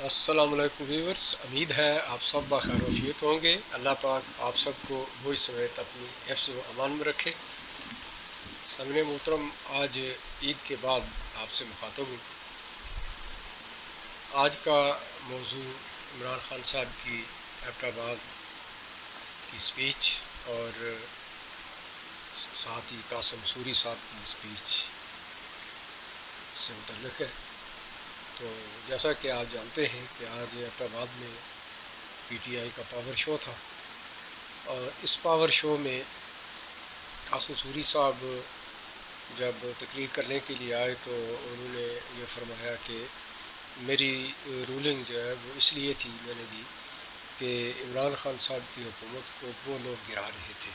السلام علیکم ویورز، امید ہے آپ سب بخیر وفیت ہوں گے۔ اللہ پاک آپ سب کو بوجھ سمیت اپنی حفظ و امان میں رکھے۔ سامعین محترم، آج عید کے بعد آپ سے مخاطب ہوں۔ آج کا موضوع عمران خان صاحب کی ایبٹ آباد کی اسپیچ اور ساتھ ہی قاسم سوری صاحب کی اسپیچ سے متعلق ہے۔ تو جیسا کہ آپ جانتے ہیں کہ آج ایبٹ آباد میں پی ٹی آئی کا پاور شو تھا، اور اس پاور شو میں قاسم سوری صاحب جب تقریر کرنے کے لیے آئے تو انہوں نے یہ فرمایا کہ میری رولنگ جو ہے وہ اس لیے تھی، میں نے دی کہ عمران خان صاحب کی حکومت کو وہ لوگ گرا رہے تھے۔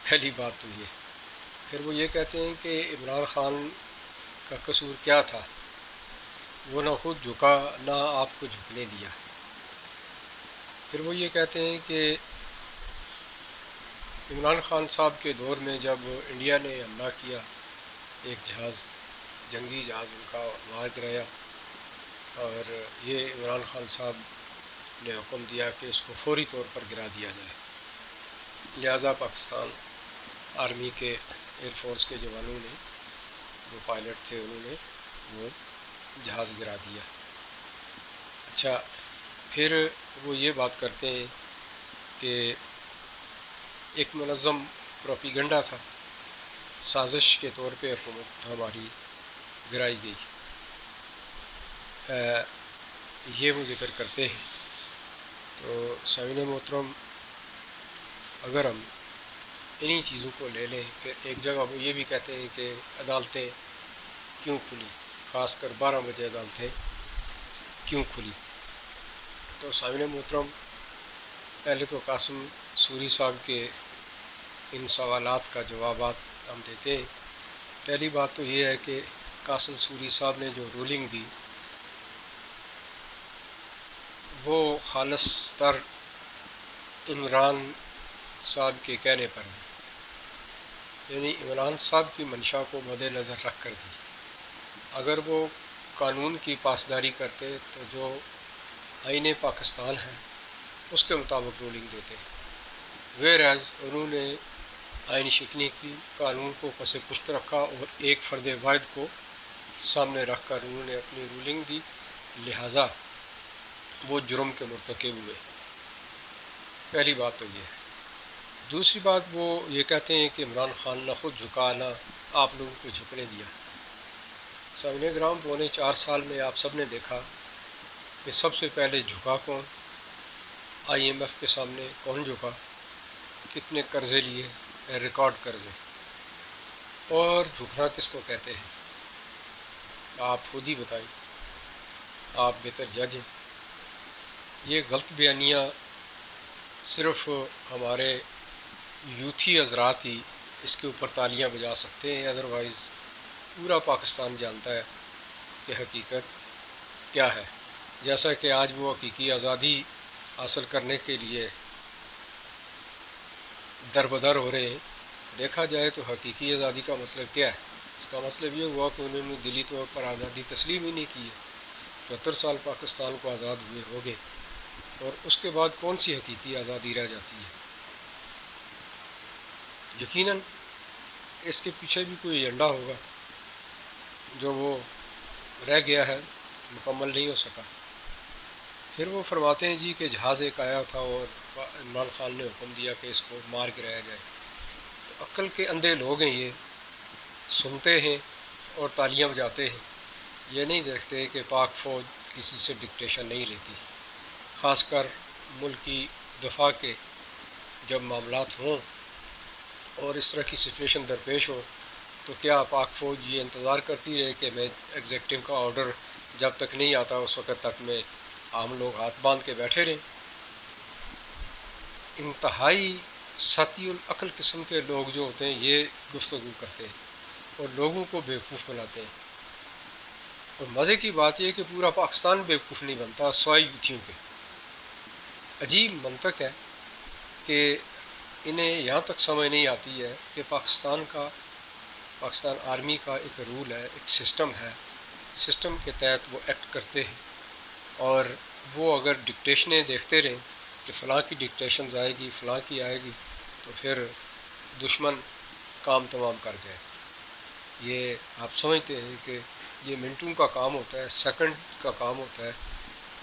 پہلی بات تو یہ، پھر وہ یہ کہتے ہیں کہ عمران خان کا قصور کیا تھا، وہ نہ خود جھکا نہ آپ کو جھکنے دیا۔ پھر وہ یہ کہتے ہیں کہ عمران خان صاحب کے دور میں جب انڈیا نے حملہ کیا، ایک جہاز، جنگی جہاز ان کا مار گرایا، اور یہ عمران خان صاحب نے حکم دیا کہ اس کو فوری طور پر گرا دیا جائے، لہٰذا پاکستان آرمی کے ایئر فورس کے جوانوں نے، جو پائلٹ تھے، انہوں نے وہ جہاز گرا دیا۔ اچھا، پھر وہ یہ بات کرتے ہیں کہ ایک منظم پروپیگنڈا تھا، سازش کے طور پہ حکومت ہماری گرائی گئی، یہ وہ ذکر کرتے ہیں۔ تو سامعین محترم، اگر ہم انہی چیزوں کو لے لیں، پھر ایک جگہ وہ یہ بھی کہتے ہیں کہ عدالتیں کیوں کھلی، خاص کر 12 بجے عدالتیں کیوں کھلی۔ تو سامعین محترم، پہلے تو قاسم سوری صاحب کے ان سوالات کا جوابات ہم دیتے ہیں۔ پہلی بات تو یہ ہے کہ قاسم سوری صاحب نے جو رولنگ دی وہ خالص تر عمران صاحب کے کہنے پر دی، یعنی عمران صاحب کی منشا کو مد نظر رکھ کر دی۔ اگر وہ قانون کی پاسداری کرتے تو جو آئین پاکستان ہے اس کے مطابق رولنگ دیتے، ویئر ایز انہوں نے آئین شکنی کی، قانون کو پس پشت رکھا اور ایک فرد واحد کو سامنے رکھ کر انہوں نے اپنی رولنگ دی، لہٰذا وہ جرم کے مرتکب ہوئے۔ پہلی بات تو یہ ہے۔ دوسری بات، وہ یہ کہتے ہیں کہ عمران خان نہ خود جھکا نہ آپ لوگوں کو جھکنے دیا۔ سامعین گرام، پونے 4 سال میں آپ سب نے دیکھا کہ سب سے پہلے جھکا کون، آئی ایم ایف کے سامنے کون جھکا، کتنے قرضے لیے، ریکارڈ قرضے، اور جھکنا کس کو کہتے ہیں آپ خود ہی بتائیں، آپ بہتر جج ہیں۔ یہ غلط بیانیہ صرف ہمارے یوتھی حضرات ہی اس کے اوپر تالیاں بجا سکتے ہیں، ادروائز پورا پاکستان جانتا ہے کہ حقیقت کیا ہے۔ جیسا کہ آج وہ حقیقی آزادی حاصل کرنے کے لیے دربدر ہو رہے ہیں، دیکھا جائے تو حقیقی آزادی کا مطلب کیا ہے؟ اس کا مطلب یہ ہوا کہ انہوں نے دلی طور پر آزادی تسلیم ہی نہیں کی ہے۔ 74 سال پاکستان کو آزاد ہوئے ہو گئے، اور اس کے بعد کون سی حقیقی آزادی رہ جاتی ہے؟ یقیناً اس کے پیچھے بھی کوئی ایجنڈا ہوگا جو وہ رہ گیا ہے، مکمل نہیں ہو سکا۔ پھر وہ فرماتے ہیں جی کہ جہاز ایک آیا تھا اور عمران خان نے حکم دیا کہ اس کو مار گرایا جائے۔ تو عقل کے اندھے لوگ ہیں، یہ سنتے ہیں اور تالیاں بجاتے ہیں، یہ نہیں دیکھتے کہ پاک فوج کسی سے ڈکٹیشن نہیں لیتی، خاص کر ملک کی دفاع کے جب معاملات ہوں اور اس طرح کی سچویشن درپیش ہو، تو کیا پاک فوج یہ انتظار کرتی رہے کہ میں ایگزیکٹو کا آرڈر جب تک نہیں آتا اس وقت تک میں عام لوگ ہاتھ باندھ کے بیٹھے رہیں؟ انتہائی سطحی العقل قسم کے لوگ جو ہوتے ہیں یہ گفتگو کرتے ہیں اور لوگوں کو بیوقوف بناتے ہیں۔ اور مزے کی بات یہ کہ پورا پاکستان بیوقوف نہیں بنتا سوائے یوتھیوں کے۔ عجیب منطق ہے کہ انہیں یہاں تک سمجھ نہیں آتی ہے کہ پاکستان آرمی کا ایک رول ہے، ایک سسٹم ہے سسٹم کے تحت وہ ایکٹ کرتے ہیں، اور وہ اگر ڈکٹیشنیں دیکھتے رہیں کہ فلاں کی ڈکٹیشنز آئے گی، فلاں کی آئے گی، تو پھر دشمن کام تمام کر جائے۔ یہ آپ سمجھتے ہیں کہ یہ منٹوں کا کام ہوتا ہے، سیکنڈ کا کام ہوتا ہے،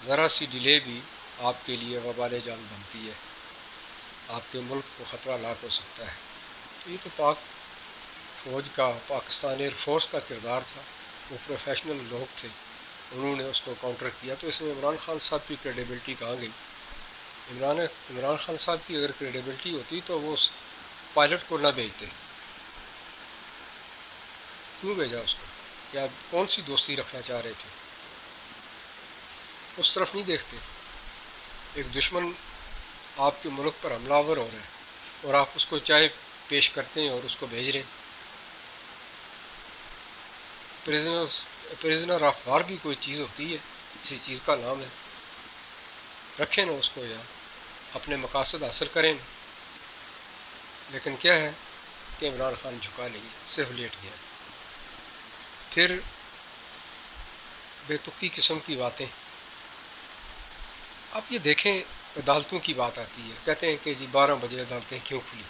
ذرا سی ڈیلے بھی آپ کے لیے وبال جان بنتی ہے، آپ کے ملک کو خطرہ لاحق ہو سکتا ہے۔ تو یہ تو پاک فوج کا، پاکستان ایئر فورس کا کردار تھا، وہ پروفیشنل لوگ تھے، انہوں نے اس کو کاؤنٹر کیا۔ تو اس میں عمران خان صاحب کی کریڈیبلٹی کہاں گئی؟ عمران خان صاحب کی اگر کریڈیبلٹی ہوتی تو وہ اس پائلٹ کو نہ بھیجتے، کیوں بھیجا اس کو؟ کیا کون سی دوستی رکھنا چاہ رہے تھے؟ اس طرف نہیں دیکھتے۔ ایک دشمن آپ کے ملک پر حملہ آور ہو رہا ہے اور آپ اس کو چائے پیش کرتے ہیں اور اس کو بھیج رہے ہیں۔ پریزنر آف وار بھی کوئی چیز ہوتی ہے، کسی چیز کا نام ہے، رکھیں نا اس کو، یا اپنے مقاصد حاصل کریں نا۔ لیکن کیا ہے کہ عمران خان جھکا نہیں ہے، صرف لیٹ گیا۔ پھر بے تکی قسم کی باتیں۔ آپ یہ دیکھیں، عدالتوں کی بات آتی ہے، کہتے ہیں کہ جی 12 بجے عدالتیں کیوں کھلی؟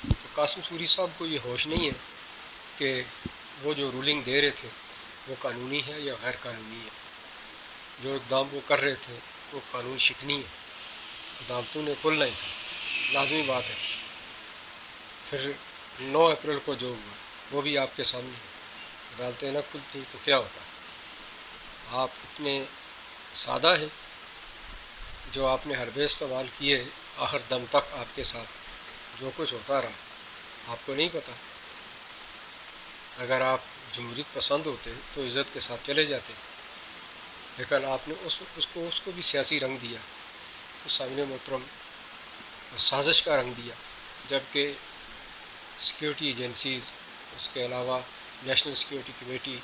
تو قاسم سوری صاحب کو یہ ہوش نہیں ہے کہ وہ جو رولنگ دے رہے تھے وہ قانونی ہے یا غیر قانونی ہے، جو اقدام وہ کر رہے تھے وہ قانون شکنی ہے، عدالتوں نے کھلنا ہی تھا، لازمی بات ہے۔ پھر 9 اپریل کو جو ہوا وہ بھی آپ کے سامنے ہے، عدالتیں نہ کھلتی تو کیا ہوتا؟ آپ اتنے سادہ ہیں، جو آپ نے حربے استعمال کیے آخر دم تک، آپ کے ساتھ جو کچھ ہوتا رہا آپ کو نہیں پتہ۔ اگر آپ جمہوریت پسند ہوتے تو عزت کے ساتھ چلے جاتے، لیکن آپ نے اس کو بھی سیاسی رنگ دیا، تو سامنے محترم سازش کا رنگ دیا، جبکہ سیکیورٹی ایجنسیز، اس کے علاوہ نیشنل سیکیورٹی کمیٹی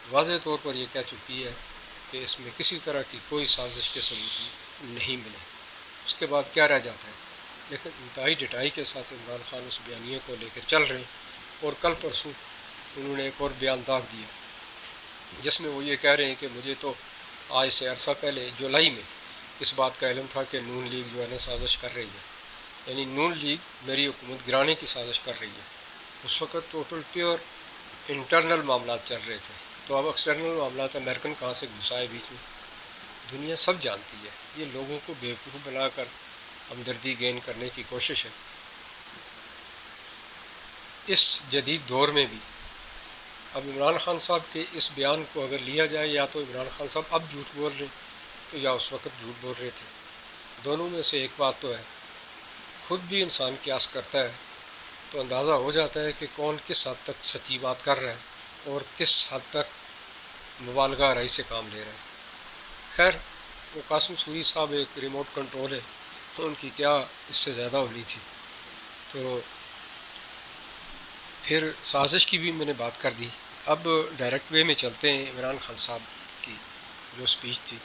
واضح طور پر یہ کہہ چکی ہے کہ اس میں کسی طرح کی کوئی سازش کے ثبوت نہیں ملے۔ اس کے بعد کیا رہ جاتا ہے؟ لیکن انتہائی ڈٹائی کے ساتھ عمران خان اس بیانیے کو لے کر چل رہے ہیں، اور کل پرسوں انہوں نے ایک اور بیان داغ دیا جس میں وہ یہ کہہ رہے ہیں کہ مجھے تو آج سے عرصہ پہلے جولائی میں اس بات کا علم تھا کہ نون لیگ جو ہے نا سازش کر رہی ہے، یعنی نون لیگ میری حکومت گرانے کی سازش کر رہی ہے۔ اس وقت ٹوٹل پیور انٹرنل معاملات چل رہے تھے، تو اب ایکسٹرنل معاملات امریکن کہاں سے گھسائے بیچ میں؟ دنیا سب جانتی ہے، یہ لوگوں کو بیوقوف بنا کر ہمدردی گین کرنے کی کوشش ہے۔ اس جدید دور میں بھی اب عمران خان صاحب کے اس بیان کو اگر لیا جائے، یا تو عمران خان صاحب اب جھوٹ بول رہے تو یا اس وقت جھوٹ بول رہے تھے، دونوں میں سے ایک بات تو ہے۔ خود بھی انسان قیاس کرتا ہے تو اندازہ ہو جاتا ہے کہ کون کس حد تک سچی بات کر رہا ہے اور کس حد تک مبالغہ آرائی سے کام لے رہا ہے۔ خیر، وہ قاسم سوری صاحب ایک ریموٹ کنٹرول ہے، تو ان کی کیا اس سے زیادہ ہونی تھی۔ تو پھر سازش کی بھی میں نے بات کر دی، اب ڈائریکٹ وے میں چلتے ہیں۔ عمران خان صاحب کی جو سپیچ تھی،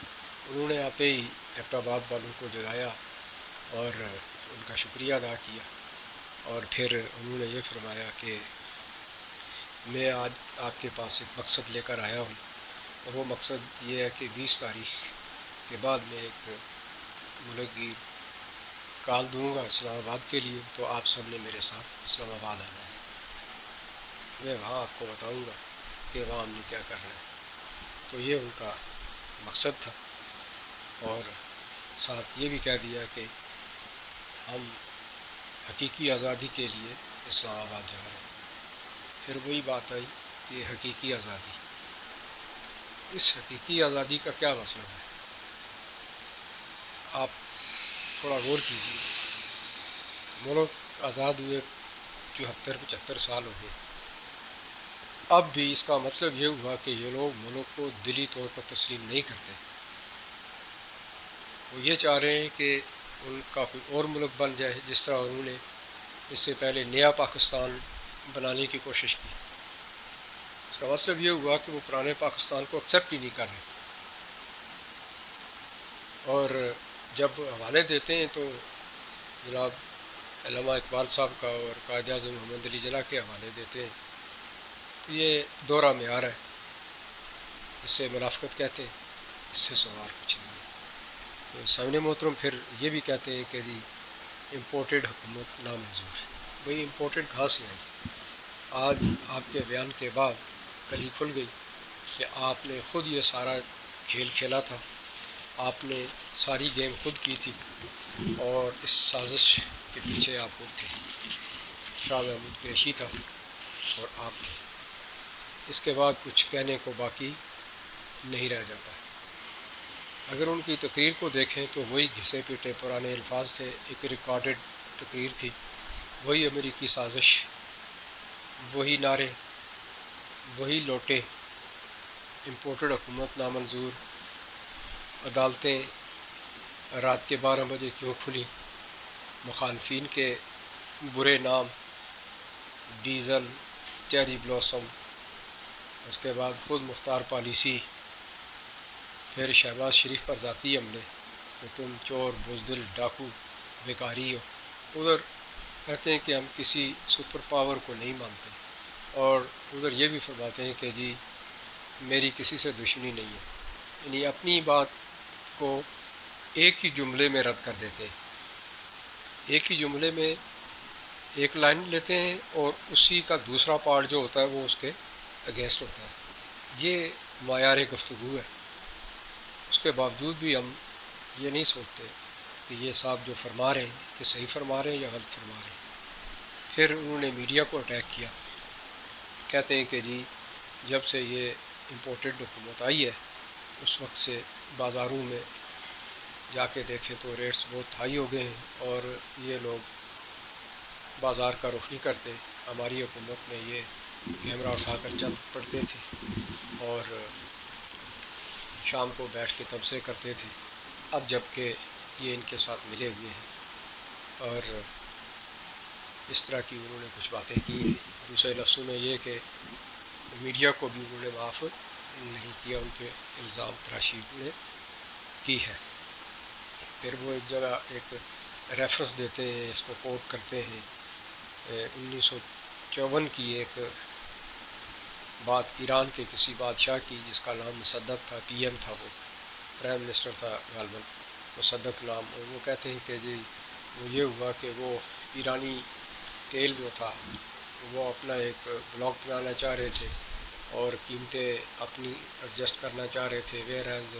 انہوں نے آتے ہی ایبٹ آباد والوں کو جگایا اور ان کا شکریہ ادا کیا، اور پھر انہوں نے یہ فرمایا کہ میں آج آپ کے پاس ایک مقصد لے کر آیا ہوں، اور وہ مقصد یہ ہے کہ 20 تاریخ کے بعد میں ایک ملک گیر کال دوں گا اسلام آباد کے لیے، تو آپ سب نے میرے ساتھ اسلام آباد آنا ہے، میں وہاں آپ کو بتاؤں گا کہ وہاں ہم نے کیا کرنا ہے۔ تو یہ ان کا مقصد تھا، اور ساتھ یہ بھی کہہ دیا کہ ہم حقیقی آزادی کے لیے اسلام آباد جا رہے ہیں۔ پھر وہی بات آئی کہ حقیقی آزادی، اس حقیقی آزادی کا کیا مطلب ہے؟ آپ تھوڑا غور کیجیے۔ ملک آزاد ہوئے 74-75 سال ہو گئے، اب بھی اس کا مطلب یہ ہوا کہ یہ لوگ ملک کو دلی طور پر تسلیم نہیں کرتے، وہ یہ چاہ رہے ہیں کہ ان کا کوئی اور ملک بن جائے، جس طرح انہوں نے اس سے پہلے نیا پاکستان بنانے کی کوشش کی۔ اس کا مطلب یہ ہوا کہ وہ پرانے پاکستان کو ایکسیپٹ ہی نہیں کر رہے، اور جب حوالے دیتے ہیں تو جناب علامہ اقبال صاحب کا اور قائد اعظم محمد علی جناح کے حوالے دیتے ہیں، تو یہ دورہ معیار ہے۔ اسے منافقت کہتے ہیں، اس سے سوال کچھ نہیں ہے۔ تو سامنے محترم پھر یہ بھی کہتے ہیں کہ جی امپورٹڈ حکومت نامنظور ہے۔ بھئی امپورٹڈ کہاں سے آئی؟ آج آپ کے بیان کے بعد کلی کھل گئی کہ آپ نے خود یہ سارا کھیل کھیلا تھا، آپ نے ساری گیم خود کی تھی، اور اس سازش کے پیچھے آپ خود تھے، شاہ محمود قریشی تھا اور آپ تھے۔ اس کے بعد کچھ کہنے کو باقی نہیں رہ جاتا۔ اگر ان کی تقریر کو دیکھیں تو وہی گھسے پیٹے پرانے الفاظ تھے، ایک ریکارڈڈ تقریر تھی، وہی امریکی سازش، وہی نعرے، وہی لوٹے، امپورٹڈ حکومت نامنظور، عدالتیں رات کے 12 بجے کیوں کھلی، مخالفین کے برے نام، ڈیزل، چیری بلاسم، اس کے بعد خود مختار پالیسی، پھر شہباز شریف پر ذاتی حملے کہ تم چور، بزدل، ڈاکو، بیکاری ہو۔ ادھر کہتے ہیں کہ ہم کسی سپر پاور کو نہیں مانتے، اور ادھر یہ بھی فرماتے ہیں کہ جی میری کسی سے دشمنی نہیں ہے، یعنی اپنی بات کو ایک ہی جملے میں رد کر دیتے ہیں، ایک ہی جملے میں ایک لائن لیتے ہیں اور اسی کا دوسرا پارٹ جو ہوتا ہے وہ اس کے اگینسٹ ہوتا ہے۔ یہ معیار گفتگو ہے۔ اس کے باوجود بھی ہم یہ نہیں سوچتے کہ یہ صاحب جو فرما رہے ہیں کہ صحیح فرما رہے ہیں یا غلط فرما رہے ہیں۔ پھر انہوں نے میڈیا کو اٹیک کیا، کہتے ہیں کہ جی جب سے یہ امپورٹڈ حکومت آئی ہے اس وقت سے بازاروں میں جا کے دیکھیں تو ریٹس بہت ہائی ہو گئے ہیں، اور یہ لوگ بازار کا رخ نہیں کرتے۔ ہماری حکومت میں یہ کیمرہ اٹھا کر چل پڑتے تھے اور شام کو بیٹھ کے تبصرے کرتے تھے، اب جب کہ یہ ان کے ساتھ ملے ہوئے ہیں، اور اس طرح کی انہوں نے کچھ باتیں کی ہیں۔ دوسرے لفظوں میں یہ کہ میڈیا کو بھی انہوں نے معاف نہیں کیا، ان پہ الزام تراشی انہوں نے کی ہے۔ پھر وہ ایک جگہ ایک ریفرنس دیتے ہیں، اس کو کوٹ کرتے ہیں 1954 کی ایک بات ایران کے کسی بادشاہ کی جس کا نام مصدق تھا، پی ایم تھا، وہ پرائم منسٹر تھا غالباً، مصدق نام، اور وہ کہتے ہیں کہ جی وہ یہ ہوا کہ وہ ایرانی تیل جو تھا وہ اپنا ایک بلاک بنانا چاہ رہے تھے اور قیمتیں اپنی ایڈجسٹ کرنا چاہ رہے تھے، ویئر ایز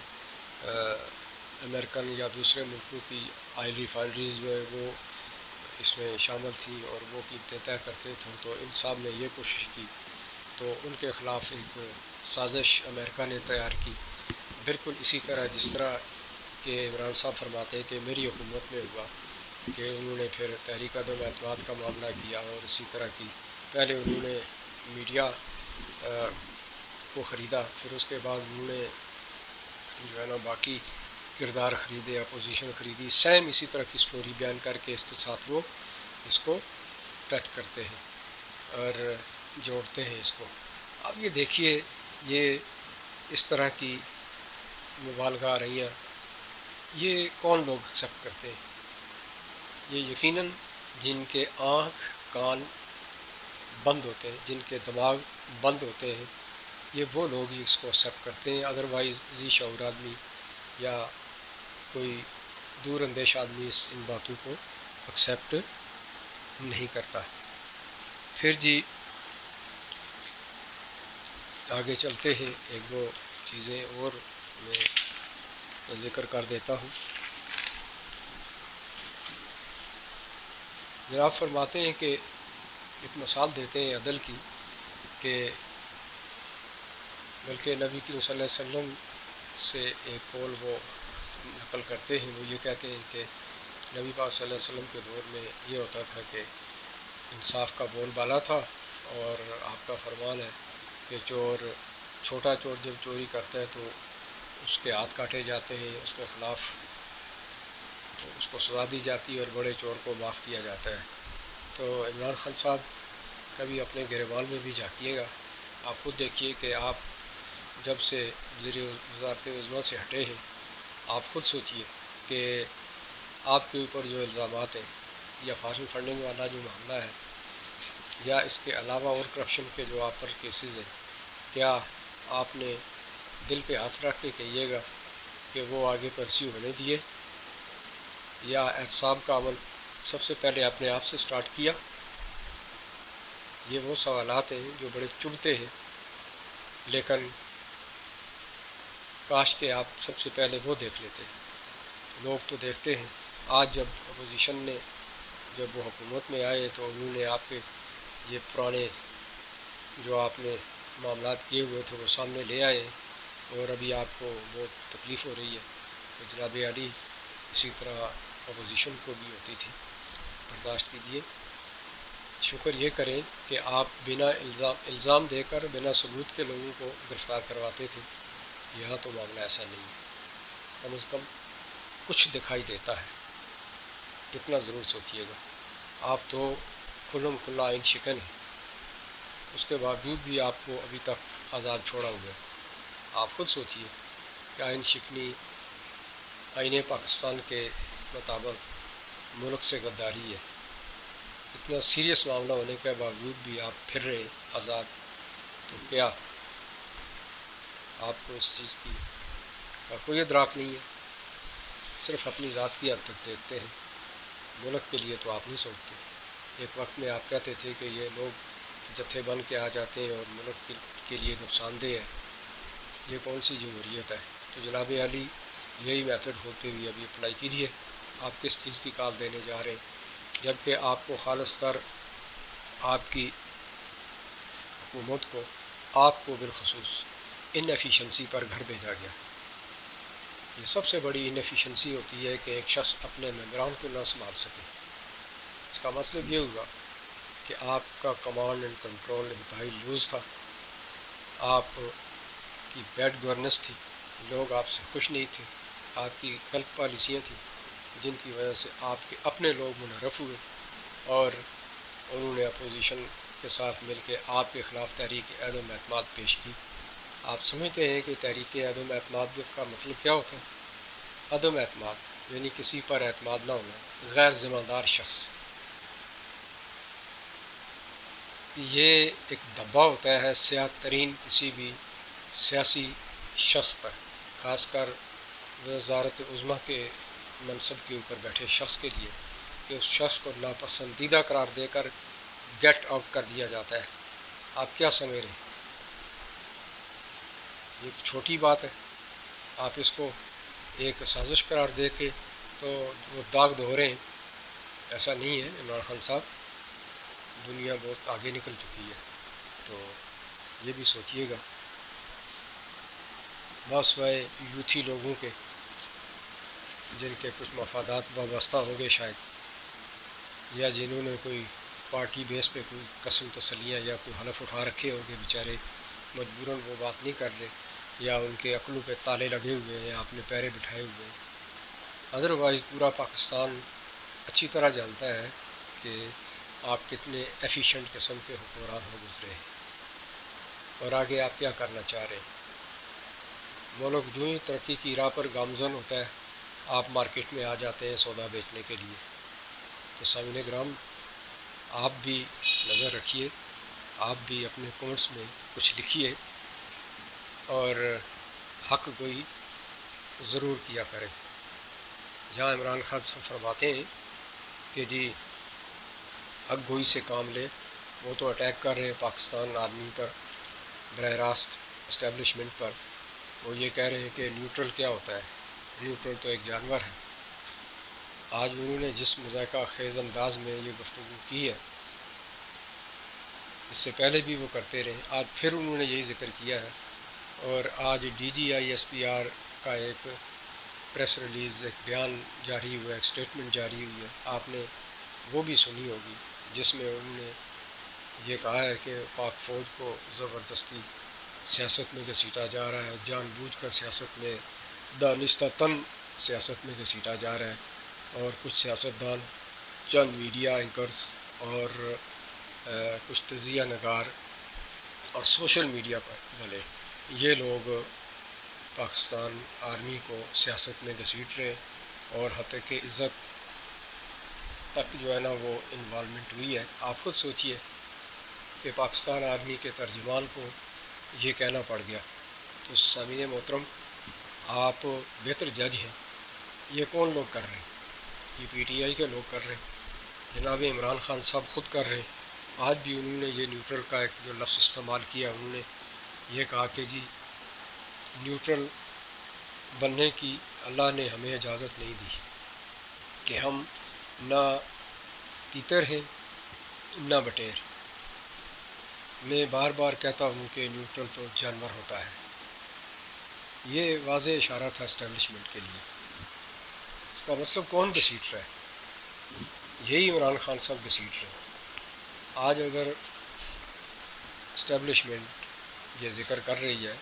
امریکن یا دوسرے ملکوں کی آئل ریفائنریز جو ہے وہ اس میں شامل تھی اور وہ قیمتیں طے کرتے تھے۔ تو ان صاحب نے یہ کوشش کی تو ان کے خلاف ایک سازش امریکہ نے تیار کی، بالکل اسی طرح جس طرح کہ عمران صاحب فرماتے ہیں کہ میری حکومت میں ہوا، کہ انہوں نے پھر تحریک عدم اعتماد کا معاملہ کیا، اور اسی طرح کی پہلے انہوں نے میڈیا کو خریدا، پھر اس کے بعد انہوں نے جو ہے نا باقی کردار خریدے، اپوزیشن خریدی، سیم اسی طرح کی سٹوری بیان کر کے اس کے ساتھ وہ اس کو ٹچ کرتے ہیں اور جوڑتے ہیں اس کو۔ اب یہ دیکھیے یہ اس طرح کی مبالغہ رہیاں یہ کون لوگ ایکسیپٹ کرتے ہیں؟ یہ یقیناً جن کے آنکھ کان بند ہوتے ہیں، جن کے دماغ بند ہوتے ہیں، یہ وہ لوگ ہی اس کو ایکسیپٹ کرتے ہیں، ادروائز ذی شعور آدمی یا کوئی دور اندیش آدمی ان باتوں کو ایکسیپٹ نہیں کرتا۔ پھر جی آگے چلتے ہیں، ایک دو چیزیں اور میں ذکر کر دیتا ہوں۔ جناب فرماتے ہیں کہ ایک مثال دیتے ہیں عدل کی، کہ بلکہ نبی کریم صلی اللہ علیہ وسلم سے ایک قول وہ نقل کرتے ہیں، وہ یہ کہتے ہیں کہ نبی پاک صلی اللہ علیہ وسلم کے دور میں یہ ہوتا تھا کہ انصاف کا بول بالا تھا، اور آپ کا فرمان ہے کہ چور، چھوٹا چور جب چوری کرتا ہے تو اس کے ہاتھ کاٹے جاتے ہیں، اس کے خلاف اس کو سزا دی جاتی ہے، اور بڑے چور کو معاف کیا جاتا ہے۔ تو عمران خان صاحب کبھی اپنے گریبان میں بھی جھانکیے گا، آپ خود دیکھیے کہ آپ جب سے وزیر وزارت عظمیٰ سے ہٹے ہیں، آپ خود سوچئے کہ آپ کے اوپر جو الزامات ہیں یا فارن فنڈنگ والا جو معاملہ ہے یا اس کے علاوہ اور کرپشن کے جو آپ پر کیسز ہیں، کیا آپ نے دل پہ ہاتھ رکھ کے کہیے گا کہ وہ آگے پرسیو ہونے دیے، یا احتساب کا عمل سب سے پہلے اپنے آپ سے سٹارٹ کیا؟ یہ وہ سوالات ہیں جو بڑے چبھتے ہیں، لیکن کاش کہ آپ سب سے پہلے وہ دیکھ لیتے ہیں۔ لوگ تو دیکھتے ہیں، آج جب اپوزیشن نے جب وہ حکومت میں آئے تو انہوں نے آپ کے یہ پرانے جو آپ نے معاملات کیے ہوئے تھے وہ سامنے لے آئے، اور ابھی آپ کو بہت تکلیف ہو رہی ہے۔ تو جناب عالی اسی طرح اپوزیشن کو بھی ہوتی تھی، برداشت کیجیے۔ شکر یہ کریں کہ آپ بنا الزام دے کر بنا ثبوت کے لوگوں کو گرفتار کرواتے تھے، یہاں تو معاملہ ایسا نہیں ہے، کم از کم کچھ دکھائی دیتا ہے، اتنا ضرور سوچیے گا۔ آپ تو کھلم کھلا آئین شکن ہیں، اس کے باوجود بھی آپ کو ابھی تک آزاد چھوڑا ہوا ہے۔ آپ خود سوچیے کہ آئین شکنی آئین پاکستان کے مطابق ملک سے غداری ہے، اتنا سیریس معاملہ ہونے کے باوجود بھی آپ پھر رہے آزاد، تو کیا آپ کو اس چیز کی کا کوئی ادراک نہیں ہے؟ صرف اپنی ذات کی حد تک دیکھتے ہیں، ملک کے لیے تو آپ نہیں سوچتے۔ ایک وقت میں آپ کہتے تھے کہ یہ لوگ جتھے بن کے آ جاتے ہیں اور ملک کے لیے نقصان دہ ہے، یہ کون سی جمہوریت ہے؟ تو جناب عالی یہی میتھڈ ہوتے ہوئے ابھی اپلائی کیجیے۔ آپ کس چیز کی کال دینے جا رہے ہیں، جبکہ آپ کو خالص تر آپ کی حکومت کو، آپ کو بالخصوص ان ایفیشنسی پر گھر بھیجا گیا۔ یہ سب سے بڑی ان ایفیشنسی ہوتی ہے کہ ایک شخص اپنے ممبران کو نہ سنبھال سکے۔ اس کا مطلب یہ ہوا کہ آپ کا کمانڈ اینڈ کنٹرول انتہائی لوز تھا، آپ کی بیڈ گورننس تھی، لوگ آپ سے خوش نہیں تھے، آپ کی غلط پالیسیاں تھیں جن کی وجہ سے آپ کے اپنے لوگ منحرف ہوئے، اور انہوں نے اپوزیشن کے ساتھ مل کے آپ کے خلاف تحریک عدم اعتماد پیش کی۔ آپ سمجھتے ہیں کہ تحریک عدم اعتماد کا مطلب کیا ہوتا ہے؟ عدم اعتماد یعنی کسی پر اعتماد نہ ہونا، غیر ذمہ دار شخص۔ یہ ایک دبا ہوتا ہے سیاہ ترین کسی بھی سیاسی شخص پر، خاص کر وزارت عظمیٰ کے منصب کے اوپر بیٹھے شخص کے لیے، کہ اس شخص کو ناپسندیدہ قرار دے کر گیٹ آؤٹ کر دیا جاتا ہے۔ آپ کیا سمجھ رہے ہیں؟ یہ ایک چھوٹی بات ہے، آپ اس کو ایک سازش قرار دے کے تو وہ داغ دھو رہے ہیں۔ ایسا نہیں ہے عمران خان صاحب، دنیا بہت آگے نکل چکی ہے، تو یہ بھی سوچیے گا۔ بہت سوائے یوتھی لوگوں کے جن کے کچھ مفادات وابستہ ہوں گے شاید، یا جنہوں نے کوئی پارٹی بیس پہ کوئی قسم تسلیاں یا کوئی حلف اٹھا رکھے ہوں گے، بیچارے مجبوراً وہ بات نہیں کر رہے، یا ان کے عقلوں پہ تالے لگے ہوئے ہیں، آپ نے پیرے بٹھائے ہوئے ہیں۔ ادروائز پورا پاکستان اچھی طرح جانتا ہے کہ آپ کتنے ایفیشینٹ قسم کے حکمران ہو گزرے ہیں، اور آگے آپ کیا کرنا چاہ رہے ہیں۔ ملک جو ہی ترقی کی راہ پر گامزن ہوتا ہے، آپ مارکیٹ میں آ جاتے ہیں سودا بیچنے کے لیے۔ تو سامعین کرام، آپ بھی نظر رکھیے، آپ بھی اپنے کمنٹس میں کچھ لکھیے، اور حق گوئی ضرور کیا کریں۔ جہاں عمران خان صاحب فرماتے ہیں کہ جی حق گوئی سے کام لے، وہ تو اٹیک کر رہے ہیں پاکستان آرمی پر براہ راست، اسٹیبلشمنٹ پر۔ وہ یہ کہہ رہے ہیں کہ نیوٹرل کیا ہوتا ہے، نیوٹرل تو ایک جانور ہے۔ آج انہوں نے جس مذائقہ خیز انداز میں یہ گفتگو کی ہے، اس سے پہلے بھی وہ کرتے رہے، آج پھر انہوں نے یہی ذکر کیا ہے، اور آج D G I S P R کا ایک پریس ریلیز، ایک بیان جاری ہوا ہے، ایک سٹیٹمنٹ جاری ہوئی ہے، آپ نے وہ بھی سنی ہوگی، جس میں انہوں نے یہ کہا ہے کہ پاک فوج کو زبردستی سیاست میں گھسیٹا جا رہا ہے، جان بوجھ کر سیاست میں، دانستہ تن سیاست میں گھسیٹا جا رہا ہے، اور کچھ سیاستدان، چند میڈیا اینکرز اور کچھ تجزیہ نگار اور سوشل میڈیا پر والے، یہ لوگ پاکستان آرمی کو سیاست میں گھسیٹ رہے، اور حتی کہ عزت تک جو ہے نا وہ انوالومنٹ ہوئی ہے۔ آپ خود سوچئے کہ پاکستان آرمی کے ترجمان کو یہ کہنا پڑ گیا تو سامعین محترم، آپ بہتر جج ہیں، یہ کون لوگ کر رہے ہیں؟ یہ پی ٹی آئی کے لوگ کر رہے ہیں، جناب عمران خان صاحب خود کر رہے ہیں۔ آج بھی انہوں نے یہ نیوٹرل کا ایک جو لفظ استعمال کیا، انہوں نے یہ کہا کہ جی نیوٹرل بننے کی اللہ نے ہمیں اجازت نہیں دی، کہ ہم نہ تیتر ہیں نہ بٹیر۔ میں بار بار کہتا ہوں کہ نیوٹرل تو جانور ہوتا ہے۔ یہ واضح اشارہ تھا اسٹیبلشمنٹ کے لیے۔ اس کا مطلب کون گھسیٹ رہا ہے؟ یہی عمران خان صاحب گھسیٹ رہے ہیں۔ آج اگر اسٹیبلشمنٹ یہ ذکر کر رہی ہے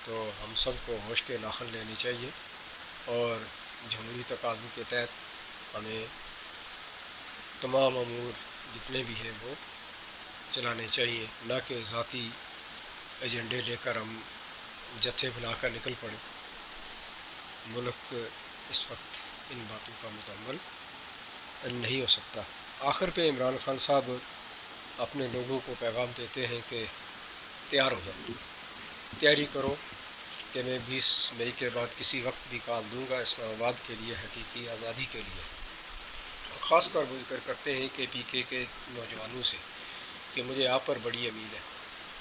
تو ہم سب کو ہوش کے ناخن لینے چاہیے، اور جمہوری تقاضوں کے تحت ہمیں تمام امور جتنے بھی ہیں وہ چلانے چاہیے، نہ کہ ذاتی ایجنڈے لے کر ہم جتھے بنا کر نکل پڑیں۔ ملک اس وقت ان باتوں کا متحمل نہیں ہو سکتا۔ آخر پہ عمران خان صاحب اپنے لوگوں کو پیغام دیتے ہیں کہ تیار ہو جاؤ، تیاری کرو کہ میں 20 مئی کے بعد کسی وقت بھی کام دوں گا اسلام آباد کے لیے، حقیقی آزادی کے لیے۔ اور خاص کر وہ ذکر کرتے ہیں کہ پی کے نوجوانوں سے کہ مجھے آپ پر بڑی امید ہے۔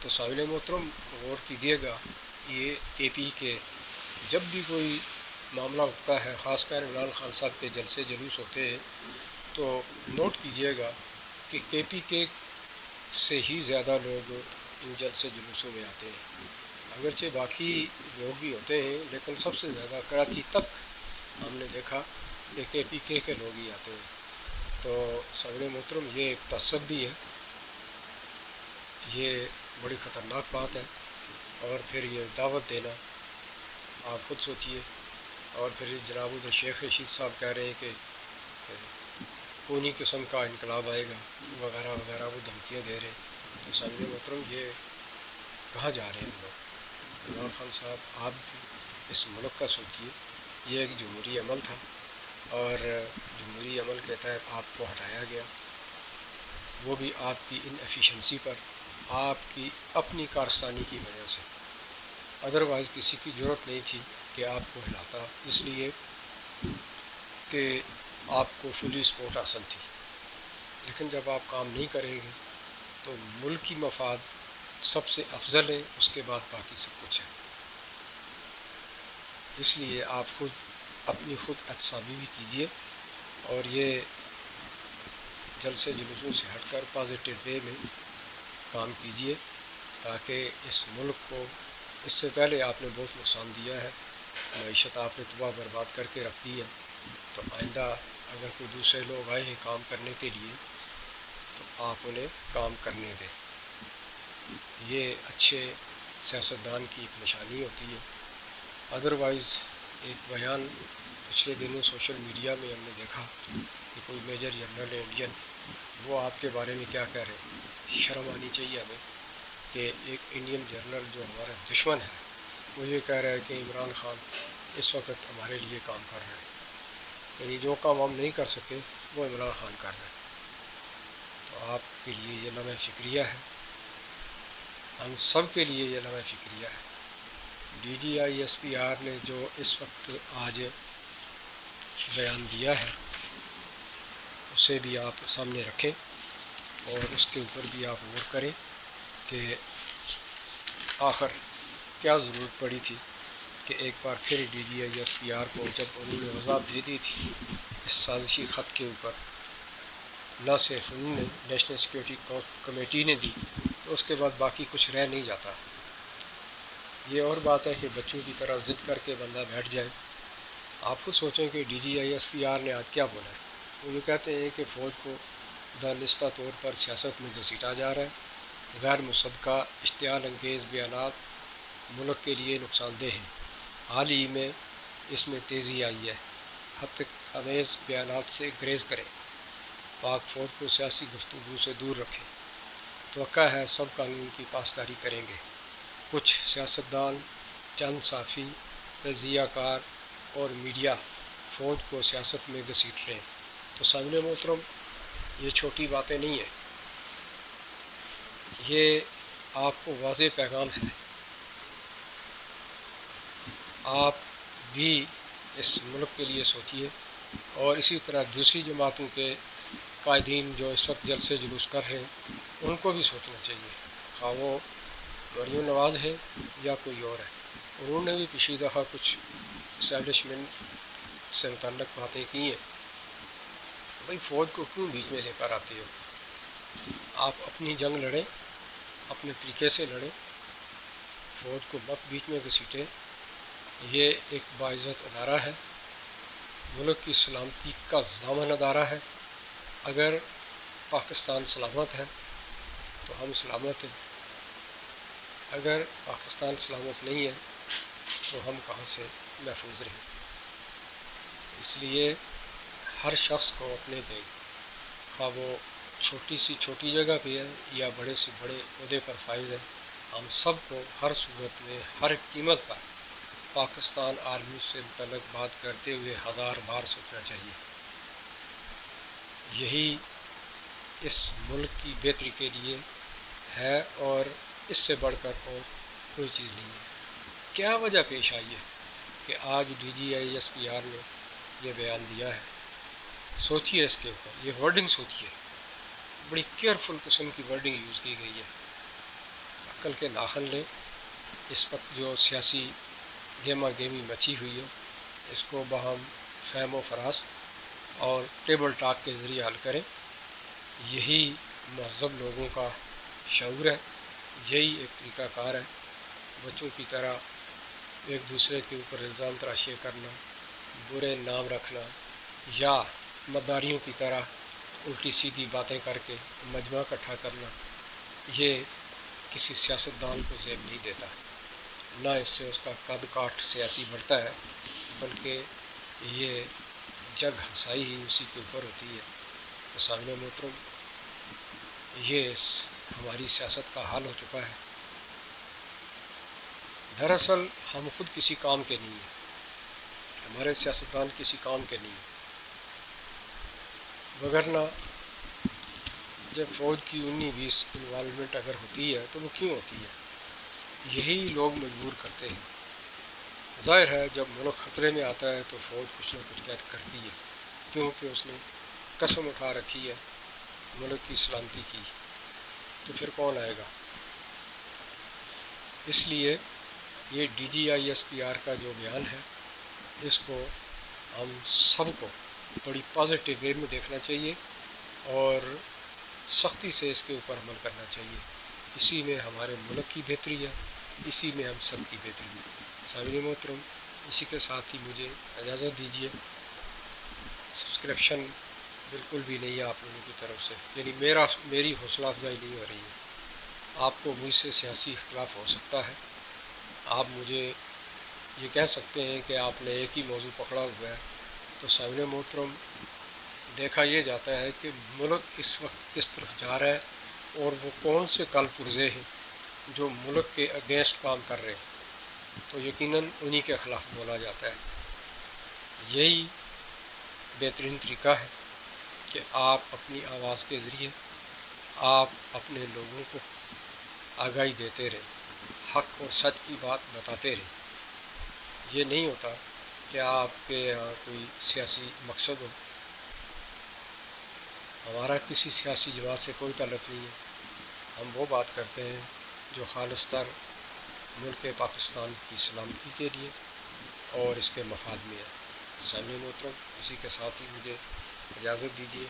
تو سامعین محترم غور کیجیے گا، یہ کے پی کے جب بھی کوئی معاملہ اٹھتا ہے، خاص کر عمران خان صاحب کے جلسے جلوس ہوتے ہیں، تو نوٹ کیجیے گا کہ کے پی کے سے ہی زیادہ لوگ ان جلسے جلوسوں میں آتے ہیں۔ اگرچہ باقی لوگ بھی ہوتے ہیں، لیکن سب سے زیادہ کراچی تک ہم نے دیکھا کہ کے پی کے لوگ ہی آتے ہیں۔ تو سامعین محترم یہ ایک تعصب بھی ہے، یہ بڑی خطرناک بات ہے۔ اور پھر یہ دعوت دینا، آپ خود سوچئے۔ اور پھر جناب ادھر شیخ رشید صاحب کہہ رہے ہیں کہ خونی قسم کا انقلاب آئے گا وغیرہ وغیرہ، وہ دھمکیاں دے رہے ہیں۔ تو سامعین محترم یہ کہاں جا رہے ہیں ہم لوگ؟ عمران خان صاحب آپ بھی اس ملک کا سوچئے۔ یہ ایک جمہوری عمل تھا، اور جمہوری عمل کے تحت آپ کو ہٹایا گیا، وہ بھی آپ کی ان ایفیشنسی پر، آپ کی اپنی کارستانی کی وجہ سے۔ ادروائز کسی کی ضرورت نہیں تھی کہ آپ کو ہلاتا، اس لیے کہ آپ کو فلی سپورٹ حاصل تھی۔ لیکن جب آپ کام نہیں کریں گے تو ملکی مفاد سب سے افضل ہے، اس کے بعد باقی سب کچھ ہے۔ اس لیے آپ خود اپنی خود احتسابی بھی کیجئے، اور یہ جلسے جلوسوں سے ہٹ کر پازیٹیو وے میں کام کیجئے، تاکہ اس ملک کو، اس سے پہلے آپ نے بہت نقصان دیا ہے، معیشت آپ نے تباہ برباد کر کے رکھ دی ہے۔ تو آئندہ اگر کوئی دوسرے لوگ آئے ہیں کام کرنے کے لیے تو آپ انہیں کام کرنے دیں۔ یہ اچھے سیاستدان کی ایک نشانی ہوتی ہے۔ ادروائز ایک بیان پچھلے دنوں سوشل میڈیا میں ہم نے دیکھا کہ کوئی میجر جنرل ہے انڈین، وہ آپ کے بارے میں کیا کہہ رہے ہیں۔ شرم آنی چاہیے ہمیں کہ ایک انڈین جنرل جو ہمارا دشمن ہے، وہ یہ کہہ رہا ہے کہ عمران خان اس وقت ہمارے لیے کام کر رہے ہیں۔ یعنی جو کام ہم نہیں کر سکے وہ عمران خان کر رہے ہیں۔ تو آپ کے لیے یہ لمحہ فکریہ ہے، ہم سب کے لیے یہ لمحہ فکریہ ہے۔ D G I S P R نے جو اس وقت آج بیان دیا ہے، اسے بھی آپ سامنے رکھیں، اور اس کے اوپر بھی آپ غور کریں کہ آخر کیا ضرورت پڑی تھی کہ ایک بار پھر D G I S P R کو، جب انہوں نے وضاحت دے دی تھی اس سازشی خط کے اوپر، نہ صرف انہوں نے، نیشنل سیکورٹی کمیٹی نے دی، تو اس کے بعد باقی کچھ رہ نہیں جاتا۔ یہ اور بات ہے کہ بچوں کی طرح ضد کر کے بندہ بیٹھ جائے۔ آپ خود سوچیں کہ D G I S P R نے آج کیا بولا ہے۔ وہ یہ کہتے ہیں کہ فوج کو دانستہ طور پر سیاست میں گھسیٹا جا رہا ہے، غیر مصدقہ اشتعال انگیز بیانات ملک کے لیے نقصان دہ ہیں، حال ہی میں اس میں تیزی آئی ہے، حد امیز بیانات سے گریز کریں، پاک فوج کو سیاسی گفتگو سے دور رکھیں، توقع ہے سب قانون کی پاسداری کریں گے۔ کچھ سیاستدان، چند صحافی، تجزیہ کار اور میڈیا فوج کو سیاست میں گھسیٹ رہے ہیں۔ تو سامعین محترم یہ چھوٹی باتیں نہیں ہیں، یہ آپ کو واضح پیغام ہے آپ بھی اس ملک کے لیے سوچیے، اور اسی طرح دوسری جماعتوں کے قائدین جو اس وقت جلسے جلوس کر رہے ہیں ان کو بھی سوچنا چاہیے، خواہ وہ مریم نواز ہے یا کوئی اور ہے۔ انہوں نے بھی پچھلی دفعہ کچھ اسٹیبلشمنٹ سے متعلق باتیں کی ہیں۔ بھائی فوج کو کیوں بیچ میں لے کر آتے ہو؟ آپ اپنی جنگ لڑیں، اپنے طریقے سے لڑیں، فوج کو مت بیچ میں گھسیٹیں۔ یہ ایک باعزت ادارہ ہے، ملک کی سلامتی کا ضامن ادارہ ہے۔ اگر پاکستان سلامت ہے تو ہم سلامت ہیں، اگر پاکستان سلامت نہیں ہے تو ہم کہاں سے محفوظ رہیں۔ اس لیے ہر شخص کو اپنے دیں، خواہ وہ چھوٹی سی چھوٹی جگہ پہ ہے یا بڑے سے بڑے عہدے پر فائز ہے، ہم سب کو ہر صورت میں ہر قیمت پر پاکستان آرمی سے متعلق بات کرتے ہوئے 1000 بار سوچنا چاہیے۔ یہی اس ملک کی بہتری کے لیے ہے، اور اس سے بڑھ کر اور کوئی چیز نہیں ہے۔ کیا وجہ پیش آئی ہے کہ آج D G I S P R نے یہ بیان دیا ہے؟ سوچیے اس کے اوپر، یہ ورڈنگ سوچیے، بڑی کیئرفل قسم کی ورڈنگ یوز کی گئی ہے۔ عقل کے ناخن لیں۔ اس وقت جو سیاسی گیما گیمی مچی ہوئی ہے اس کو باہم فہم و فراست اور ٹیبل ٹاک کے ذریعے حل کریں۔ یہی مہذب لوگوں کا شعور ہے، یہی ایک طریقہ کار ہے۔ بچوں کی طرح ایک دوسرے کے اوپر الزام تراشی کرنا، برے نام رکھنا، یا مداریوں کی طرح الٹی سیدھی باتیں کر کے مجمع اکٹھا کرنا، یہ کسی سیاستدان کو زیب نہیں دیتا، نہ اس سے اس کا قد کاٹ سیاسی بڑھتا ہے، بلکہ یہ جگ ہنسائی ہی اسی کے اوپر ہوتی ہے۔ سامنے محترم، یہ ہماری سیاست کا حال ہو چکا ہے۔ دراصل ہم خود کسی کام کے نہیں ہیں، ہمارے سیاستدان کسی کام کے نہیں ہیں، وگرنہ جب فوج کی 19-20 انوالومنٹ اگر ہوتی ہے تو وہ کیوں ہوتی ہے؟ یہی لوگ مجبور کرتے ہیں۔ ظاہر ہے جب ملک خطرے میں آتا ہے تو فوج کچھ نہ کچھ قید کرتی ہے، کیونکہ اس نے قسم اٹھا رکھی ہے ملک کی سلامتی کی، تو پھر کون آئے گا؟ اس لیے یہ D G I S P R کا جو بیان ہے اس کو ہم سب کو بڑی پازیٹیو وے میں دیکھنا چاہیے اور سختی سے اس کے اوپر عمل کرنا چاہیے۔ اسی میں ہمارے ملک کی بہتری ہے، اسی میں ہم سب کی بہتری ہے۔ سامعین محترم، اسی کے ساتھ ہی مجھے اجازت دیجیے۔ سبسکرپشن بالکل بھی نہیں ہے آپ لوگوں کی طرف سے، یعنی میری حوصلہ افزائی نہیں ہو رہی ہے۔ آپ کو مجھ سے سیاسی اختلاف ہو سکتا ہے، آپ مجھے یہ کہہ سکتے ہیں کہ آپ نے ایک ہی موضوع پکڑا ہوا ہے، تو سامعین محترم دیکھا یہ جاتا ہے کہ ملک اس وقت کس طرف جا رہا ہے اور وہ کون سے کل پرزے ہیں جو ملک کے اگینسٹ کام کر رہے ہیں، تو یقیناً انہی کے خلاف بولا جاتا ہے۔ یہی بہترین طریقہ ہے کہ آپ اپنی آواز کے ذریعے آپ اپنے لوگوں کو آگاہی دیتے رہیں، حق اور سچ کی بات بتاتے رہیں۔ یہ نہیں ہوتا کہ آپ کے یہاں کوئی سیاسی مقصد ہو۔ ہمارا کسی سیاسی جماعت سے کوئی تعلق نہیں ہے، ہم وہ بات کرتے ہیں جو خالص تر ملک پاکستان کی سلامتی کے لیے اور اس کے مفاد میں ہے۔ سامعین محترم، اسی کے ساتھ ہی مجھے اجازت دیجیے۔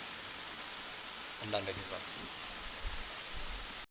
اللہ نگہبان۔